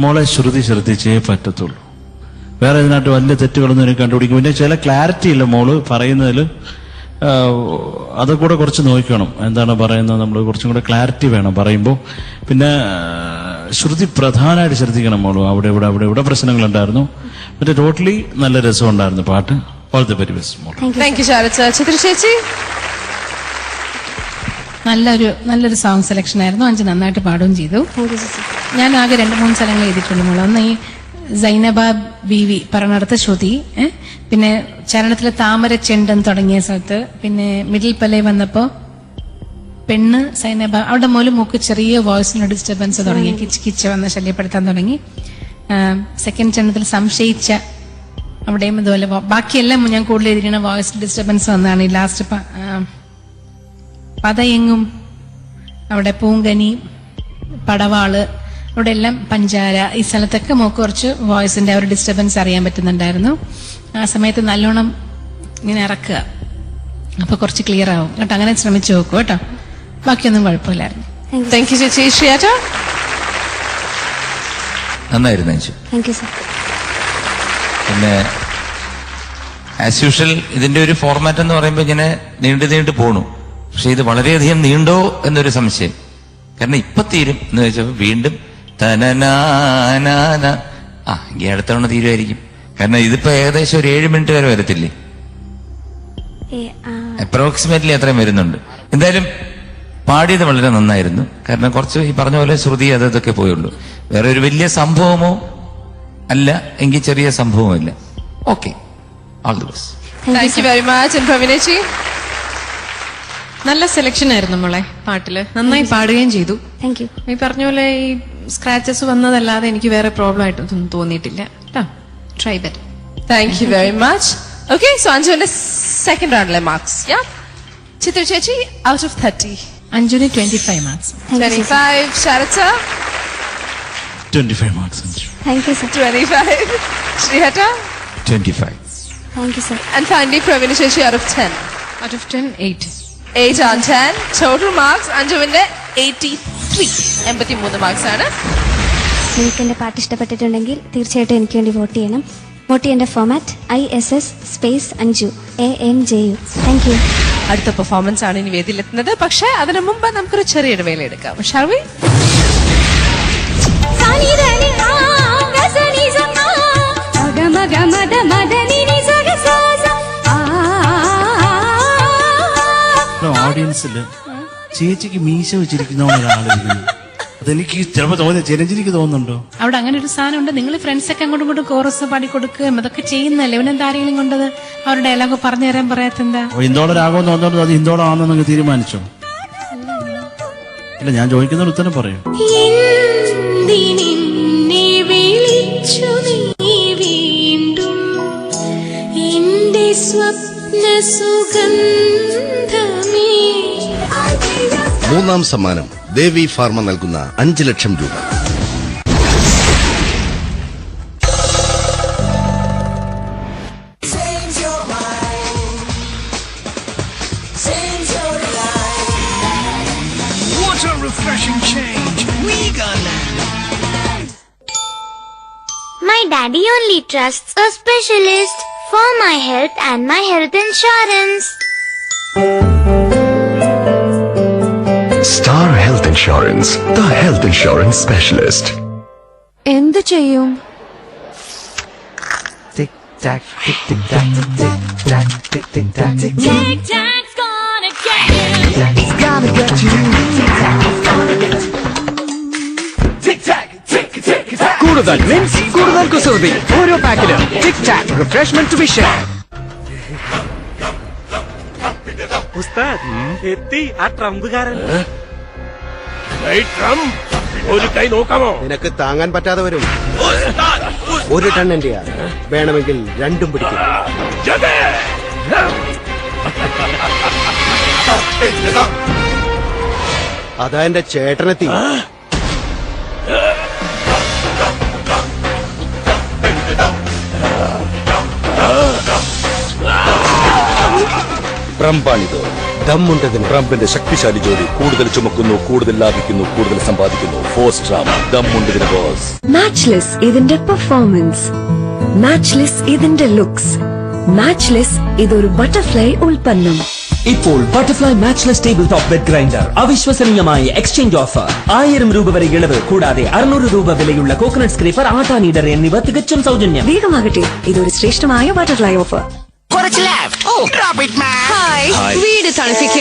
മോളെ ശ്രുതി ശ്രദ്ധിച്ചേ പറ്റത്തുള്ളൂ. വേറെ ഇതിനകത്ത് വലിയ തെറ്റുകളൊന്നും എനിക്ക് കണ്ടുപിടിക്കും. പിന്നെ ചില ക്ലാരിറ്റി ഇല്ല മോള് പറയുന്നതിൽ, അതൊക്കെ കൂടെ കുറച്ച് നോക്കണം. എന്താണ് പറയുന്നത്, നമ്മൾ കുറച്ചും കൂടെ ക്ലാരിറ്റി വേണം പറയുമ്പോൾ. പിന്നെ ശ്രുതി പ്രധാനമായിട്ട് ശ്രദ്ധിക്കണം മോള്. അവിടെ ഇവിടെ പ്രശ്നങ്ങളുണ്ടായിരുന്നു. മറ്റേ ടോട്ടലി നല്ല രസമുണ്ടായിരുന്നു പാട്ട്. ഓൾ ദി വെരി ബെസ്റ്റ് മോൾ. Thank you Sarath sir. Chithra ചേച്ചി, നല്ലൊരു സോങ് സെലക്ഷൻ ആയിരുന്നു. അഞ്ച് നന്നായിട്ട് പാടുകയും ചെയ്തു. ഞാൻ ആകെ 2-3 സ്ഥലങ്ങൾ എഴുതിയിട്ടുള്ളൂ മോളെ. ഒന്ന് ഈ സൈനബ ബീവി പറഞ്ഞിടത്ത് ശ്രുതി, പിന്നെ ചരണത്തിലെ താമര ചെണ്ടൻ തുടങ്ങിയ സ്ഥലത്ത്, പിന്നെ മിഡിൽ പലേ വന്നപ്പോ പെണ്ണ് സൈനബ അവിടെ മോല് മൂക്ക് ചെറിയ വോയിസിന് ഡിസ്റ്റർബൻസ് തുടങ്ങി, കിച്ച് വന്ന് ശല്യപ്പെടുത്താൻ തുടങ്ങി. സെക്കൻഡ് ചരണത്തിൽ സംശയിച്ച അവിടെയും ഇതുപോലെ. ബാക്കിയെല്ലാം ഞാൻ കൂടുതൽ എഴുതിയിരിക്കുന്ന വോയിസ് ഡിസ്റ്റർബൻസ് വന്നതാണ്. ഈ ലാസ്റ്റ് പതയെങ്ങും അവിടെ പൂങ്കനി പടവാള് അവിടെ എല്ലാം പഞ്ചാര ഈ സ്ഥലത്തൊക്കെ മോക്ക് കുറച്ച് വോയിസിന്റെ ഒരു ഡിസ്റ്റർബൻസ് അറിയാൻ പറ്റുന്നുണ്ടായിരുന്നു. ആ സമയത്ത് നല്ലോണം ഇങ്ങനെ ഇറക്കുക, അപ്പൊ കുറച്ച് ക്ലിയർ ആവും കേട്ടോ. അങ്ങനെ ശ്രമിച്ചു നോക്കൂ കേട്ടോ. ബാക്കിയൊന്നും കുഴപ്പമില്ലായിരുന്നു. താങ്ക് യു ചേച്ചി. ശ്രീയേട്ട, നന്നായിരുന്നു ചേച്ചി. പിന്നെ ആസ് യൂഷ്വൽ ഇതിന്റെ ഒരു ഫോർമാറ്റ് എന്ന് പറയുമ്പോൾ ഇങ്ങനെ നീണ്ടു പോണു. പക്ഷെ ഇത് വളരെയധികം നീണ്ടോ എന്നൊരു സംശയം. കാരണം ഇപ്പൊ തീരും എന്ന് വെച്ചപ്പോ വീണ്ടും തനനാന എങ്കിൽ അടുത്ത തവണ തീരുമായിരിക്കും. കാരണം ഇതിപ്പോ ഏകദേശം ഒരു 7 മിനിറ്റ് വരെ വരത്തില്ലേ, അപ്രോക്സിമേറ്റ്ലി അത്രയും വരുന്നുണ്ട്. എന്തായാലും പാടിയത് വളരെ നന്നായിരുന്നു. കാരണം കുറച്ച് ഈ പറഞ്ഞ പോലെ ശ്രുതി അതൊക്കെ പോയുള്ളൂ. വേറെ ഒരു വലിയ സംഭവമോ അല്ല, എങ്കിൽ ചെറിയ സംഭവമല്ല. Okay, all the best. Thank you very much. പ്രവീണേച്ചി, നല്ല സെലക്ഷൻ ആയിരുന്നു മോളെ. പാട്ടില് നന്നായി പാടുകയും ചെയ്തു. ഈ പറഞ്ഞ പോലെ ഈ സ്ക്രാച്ചസ് വന്നതല്ലാതെ എനിക്ക് വേറെ പ്രോബ്ലം ആയിട്ടൊന്നും തോന്നിയിട്ടില്ല കേട്ടോ. Try better. Thank you very much. Okay, so അഞ്ജുവിന്റെ സെക്കൻഡ് റൗണ്ടിലെ മാർക്സ്. ചിത്ര ചേച്ചി, ഔട്ട് ഓഫ് 30. അഞ്ജുന് 25 മാർക്സ്. 25. Sarath sir, 25 marks. 25. ശ്രീഹട്ട, 25. and finally Praveen ചേച്ചി, out of 10. Out of 10, 8. 8 on 10. Total marks അഞ്ജുവിന്റെ 83. 83 marks ആണ്. നിങ്ങൾക്ക് എന്റെ പാട്ട് ഇഷ്ടപ്പെട്ടിട്ടുണ്ടെങ്കിൽ തീർച്ചയായിട്ടും എനിക്ക് വേണ്ടി വോട്ട് ചെയ്യണം. വോട്ട് ചെയ്യേണ്ട format ISS space Anju ANJU. Thank you. അടുത്ത പെർഫോമൻസ് ആണ് ഇനി വേദിയിലെത്തുന്നത്. പക്ഷെ അതിനു മുമ്പ് നമുക്കൊരു ചെറിയ ഇടവേള എടുക്കാം. Shall we? ഓഡിയൻസില് ചേച്ചിക്ക് മീശ വെച്ചിരിക്കുന്ന ഒരാളിരിക്കുന്നു. അതെനിക്ക് ചിലപ്പോ തോന്നി, ചിരഞ്ജനിക്ക് തോന്നുന്നുണ്ടോ? അവിടെ അങ്ങനെ ഒരു സാധനം ഉണ്ട്. നിങ്ങൾ ഫ്രണ്ട്സ് ഒക്കെ അങ്ങോട്ടും ഇങ്ങോട്ടും കോറസ് പാടി കൊടുക്കുകയും അതൊക്കെ ചെയ്യുന്നല്ലേ. ഇവനെന്താ ആരെങ്കിലും കൊണ്ടത് അവരുടെ ഡയലോഗ് പറഞ്ഞു തരാൻ പറയാത്തെന്താ? ഇന്ദോളം രാഗം തോന്നുന്നത് അത് ഇന്ദോളം ആണെന്ന് നിങ്ങൾ തീരുമാനിച്ചോ? ഇല്ല, ഞാൻ ചോദിക്കുന്ന ഉത്തരം പറയൂ. മൂന്നാം സമ്മാനം ദേവി ഫാർമ നൽകുന്ന 5 ലക്ഷം രൂപ. What a refreshing change we got now. My daddy only trusts a specialist for my health and my health insurance. Star Health Insurance, the health insurance specialist. എന്തു ചെയ്യും? Tick tack, tick tick tack, tick tack, tick tick tack, tick Tic Tac's gonna get you. tack's gonna get you. Tick tack is gonna get you. Tick tack, tick tick tack. കൂടുതൽ means കൂടുതൽ കുസൃതി. ഓരോ പാക്കിലും Tic Tac refreshment to be share. ഉസ്താദ് എത്തി ആ ട്രംപുകാരൻ. ഒരു കൈ നോക്കാമോ? നിനക്ക് താങ്ങാൻ പറ്റാതെ വരും. 1 ടൺ എന്റെയാ, വേണമെങ്കിൽ 2 പിടിക്കും. അതാ എന്റെ ചേട്ടനെത്തി. Prampanido, ദമ്മുണ്ടതിന്. ട്രംപിന്റെ ശക്തിശാലി ജോലി. കൂടുതൽ ചുമക്കുന്നു, കൂടുതൽ ലാഭിക്കുന്നു, കൂടുതൽ സമ്പാദിക്കുന്നു. Force Trump. ദമ്മുണ്ടതിന് ബോസ്. മാച്ച്ലെസ് ഇതിന്റെ പെർഫോമൻസ്, മാച്ച്ലെസ് ഇതിന്റെ ലുക്സ്, മാച്ച്ലെസ് ഇതൊരു ബട്ടർഫ്ലൈ ഉൽപ്പന്നം. ഇപ്പോൾ Butterfly Matchless table top wet grinder അവിശ്വസനീയമായ എക്സ്ചേഞ്ച് ഓഫർ. 1000 രൂപ വരെ ഇളവ്, കൂടാതെ 600 രൂപ വിലയുള്ള കോക്കനട്ട് സ്ക്രീപ്പർ, ആട്ടാ നീഡർ എന്നിവ തികച്ചും സൗജന്യം. വേഗമാകട്ടെ, ഇതൊരു ശ്രേഷ്ഠമായ ബട്ടർഫ്ലൈ ഓഫർ. ഹായ്, വീട് തണുപ്പിക്കുക.